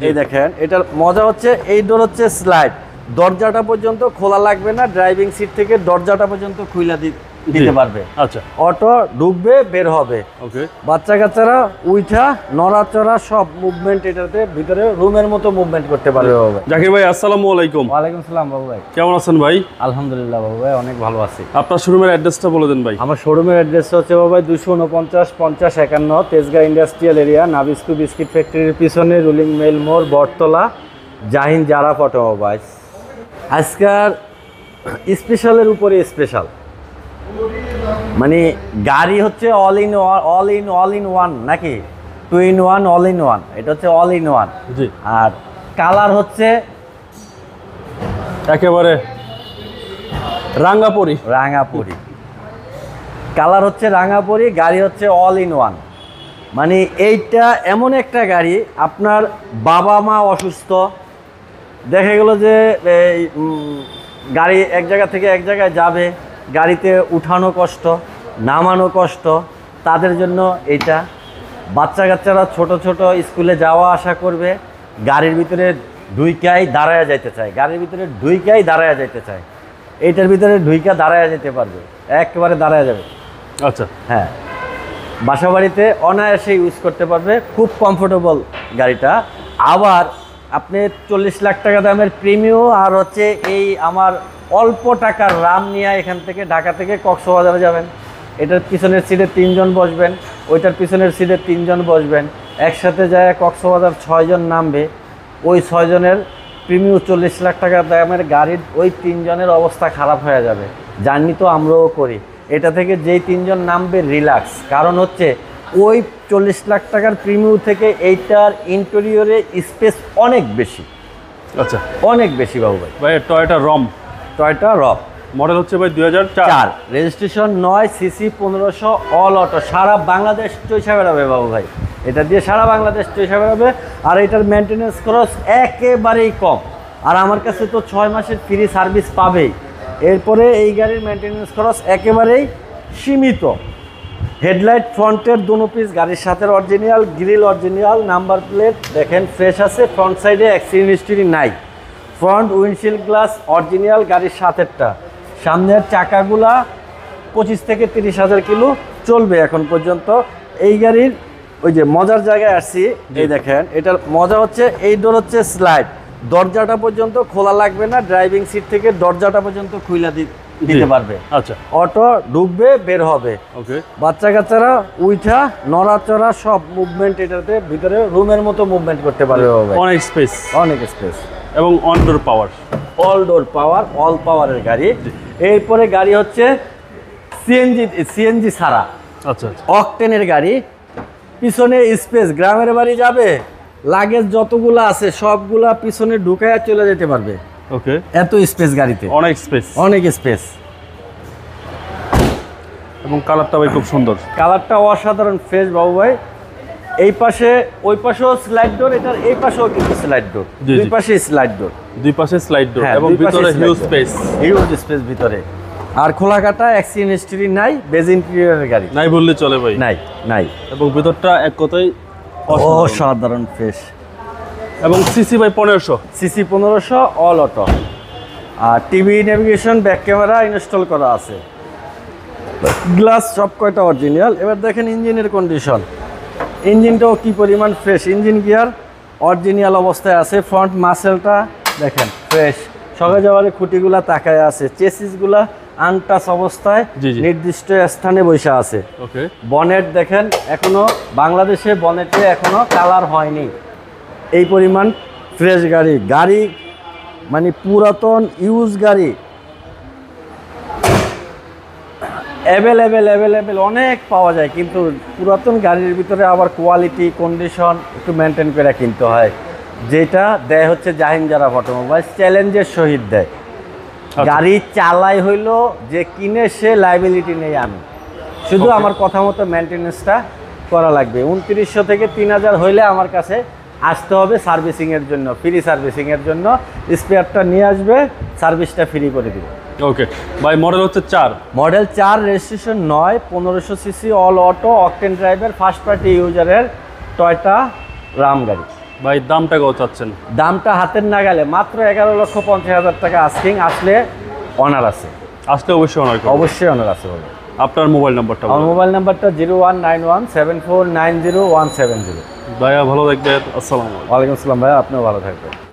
এই দেখেন এটার মজা হচ্ছে এই ডোর হচ্ছে স্লাইড, দরজাটা পর্যন্ত খোলা লাগবে না, ড্রাইভিং সিট থেকে দরজাটা পর্যন্ত খুলে দিতে পারবে। আচ্ছা, অটো ঢুকবে বের হবে। ওকে। বাচ্চা কাচ্চারা উইঠা নড়াচড়া সব মুভমেন্ট এটাতে ভিতরে রুমের মতো মুভমেন্ট করতে পারবে বাবু। জাকির ভাই আসসালামু আলাইকুম। ওয়ালাইকুম সালাম বাবু ভাই, কেমন আছেন ভাই? আলহামদুলিল্লাহ বাবু ভাই, অনেক ভালো আছি। আপনার শোরুমের অ্যাড্রেসটা বলে দেন ভাই। আমার শোরুমের অ্যাড্রেস হচ্ছে বাবু ভাই 249-50-51 Tejgaon industrial area, Nabisco biscuit ফ্যাক্টরির পিছনে, রুলিং মেল মোড়, বটতলা, জাহিন জারা অটোমোবাইলস। আজকাল স্পেশালের উপরে স্পেশাল, মানে গাড়ি হচ্ছে অল ইন ওয়ান নাকি 2 in 1 অল ইন ওয়ান, এটা হচ্ছে অল ইন ওয়ান। জি। আর কালার হচ্ছে একেবারে রাঙ্গাপুরি কালার হচ্ছে রাঙাপুরি, গাড়ি হচ্ছে অল ইন ওয়ান। মানে এইটা এমন একটা গাড়ি, আপনার বাবা মা অসুস্থ, দেখা গেল যে গাড়ি এক জায়গা থেকে এক জায়গায় যাবে, গাড়িতে উঠানো কষ্ট, নামানো কষ্ট, তাদের জন্য এইটা। বাচ্চা কাচ্চারা ছোট ছোট স্কুলে যাওয়া আসা করবে, গাড়ির ভিতরে ঢুইকাই দাঁড়ায় যাইতে চায়, এইটার ভিতরে ঢুইকা দাঁড়ায় যেতে পারবে, একেবারে দাঁড়ায় যাবে। আচ্ছা, হ্যাঁ, বাসা বাড়িতে অনায়াসে ইউজ করতে পারবে, খুব কমফোর্টেবল গাড়িটা। আবার আপনি 40 লাখ টাকা দামের প্রিমিও আর হচ্ছে এই আমার অল্প টাকার রাম নিয়ে এখান থেকে ঢাকা থেকে কক্সবাজারে যাবেন, এটার পিছনের সিটে 3 জন বসবেন, ওইটার পিছনের সিটে 3 জন বসবেন, একসাথে যায় কক্সবাজার 6 জন নামবে। ওই 6 জনের প্রিমিও 40 লাখ টাকা দামের গাড়ির ওই 3 জনের অবস্থা খারাপ হয়ে যাবে। জার্নি তো আমরাও করি, এটা থেকে যেই 3 জন নামবে রিল্যাক্স, কারণ হচ্ছে ওই 40 লাখ টাকার প্রিমিয়াম থেকে এইটার ইন্টেরিয়রে স্পেস অনেক বেশি। আচ্ছা, অনেক বেশি বাবু ভাই। টয়োটা রম মডেল হচ্ছে ভাই 2004, রেজিস্ট্রেশন 9, সিসি 1500, অল অটো, সারা বাংলাদেশ চইসা বেড়াবে বাবু ভাই, এটা দিয়ে সারা বাংলাদেশ চইসা বেড়াবে। আর এটার মেনটেন্যান্স খরচ একেবারেই কম, আর আমার কাছে তো 6 মাসের ফ্রি সার্ভিস পাবেই। এরপরে এই গাড়ির মেনটেন্যান্স খরচ একেবারেই সীমিত। হেডলাইট ফ্রন্টের দুনো পিস গাড়ির সাথে original, grill original, number plate দেখেন ফ্রেশ আছে, ফ্রন্ট সাইডে অ্যাক্সিডেন্ট হিস্ট্রি নাই, ফ্রন্ট উইন্ডশিল্ড গ্লাস অরিজিনাল গাড়ির সাথেরটা। সামনের চাকাগুলা 25 থেকে 30 হাজার কিলো চলবে এখন পর্যন্ত। এই গাড়ির ওই যে মজার জায়গায় আসছি, এই দেখেন এটার মজা হচ্ছে এই ডোর হচ্ছে স্লাইড, দরজাটা পর্যন্ত খোলা লাগবে না, ড্রাইভিং সিট থেকে দরজাটা পর্যন্ত খুলে দিতে পারবে। আচ্ছা, অটো ঢুকবে বের হবে। ওকে। বাচ্চা কাচ্চারা উইঠা নড়াচড়া সব মুভমেন্ট এটাতে ভিতরে রুমের মতো মুভমেন্ট করতে পারবে। অনেক স্পেস এবং on door power, all door power, all পাওয়ারের গাড়ি। এরপরে গাড়ি হচ্ছে সিএনজি ছাড়া, আচ্ছা, অকটেনের গাড়ি। পিছনে স্পেস, গ্রামের বাড়ি যাবে, লাগেজ যতগুলো আছে সবগুলা পিছনে ঢুকায় চলে যেতে পারবে। ওকে, এত স্পেস গাড়িতে, অনেক স্পেস। এবং কালারটা ভাই খুব সুন্দর, কালারটা অসাধারণ ফ্রেশ বাবু ভাই। এই পাশে ওই পাশেও স্লাইড ডোর, এটার এই পাশেও কিন্তু স্লাইড ডোর, দুই পাশে স্লাইড ডোর, এবং ভিতরে হিউজ স্পেস ভিতরে। আর খোলা কাটা অ্যাক্সিডেন্ট হিস্ট্রি নাই, বেজ ইন্টেরিয়রের গাড়ি নাই বললে চলে ভাই, নাই। এবং ভিতরটা এক কথাই অসাধারণ ফ্রেশ। এবং সিসি ভাই 1500 অল অটো, আর TV navigation, back camera install করা আছে, গ্লাস সব কয়টা অরিজিনাল। এবার দেখেন ইঞ্জিনের কন্ডিশন, ইঞ্জিনটাও কি পরিমাণ ফ্রেশ, ইঞ্জিন গিয়ার অরিজিনাল অবস্থায় আছে, ফ্রন্ট মাসেলটা দেখেন ফ্রেশ, সঙ্গে যাওয়ার খুঁটিগুলা তাকায় আছে, চেসিসগুলা আনটাচ অবস্থায় নির্দিষ্ট স্থানে বসে আছে। বনেট দেখেন, এখনো বাংলাদেশে বনেটে এখনো কালার হয়নি, এই পরিমাণ ফ্রেশ গাড়ি মানে পুরাতন ইউজ গাড়ি অ্যাভেলেবেল অনেক পাওয়া যায়, কিন্তু পুরাতন গাড়ির ভিতরে আবার কোয়ালিটি কন্ডিশন একটু মেনটেন করে কিনতে হয়, যেটা দেয় হচ্ছে জাহিন জারা অটোমোবাইলস, চ্যালেঞ্জের সহিত দেয়। গাড়ি চালাই হইলো যে কিনে সে লাইবিলিটি নেই, আমি শুধু আমার কথা মতো মেনটেন্যান্সটা করা লাগবে। 2900 থেকে 3000 হইলে আমার কাছে আসতে হবে সার্ভিসিংয়ের জন্য, ফ্রি সার্ভিসিংয়ের জন্য। স্পেয়ারটা নিয়ে আসবে, সার্ভিসটা ফ্রি করে দিবে। ওকে ভাই, মডেল হচ্ছে 4, registration 9, 1500 CC, all auto, octane driver, first party ইউজারের টয়োটা রাম গাড়ি। ভাই দামটা কত চাচ্ছেন? দামটা হাতের নাগালে মাত্র 11,50,000 টাকা আস্কিং, আসলে অনার আছে, আসলে অবশ্যই অনার করবো। অবশ্যই অনার আছে বলে। আপনার মোবাইল নাম্বারটা আমার বলুন। মোবাইল নাম্বারটা 01917490 170। ভাইয়া ভালো থাকবেন, আসসালামু আলাইকুম। ওয়ালাইকুম আসসালাম ভাইয়া, আপনিও ভালো থাকবেন।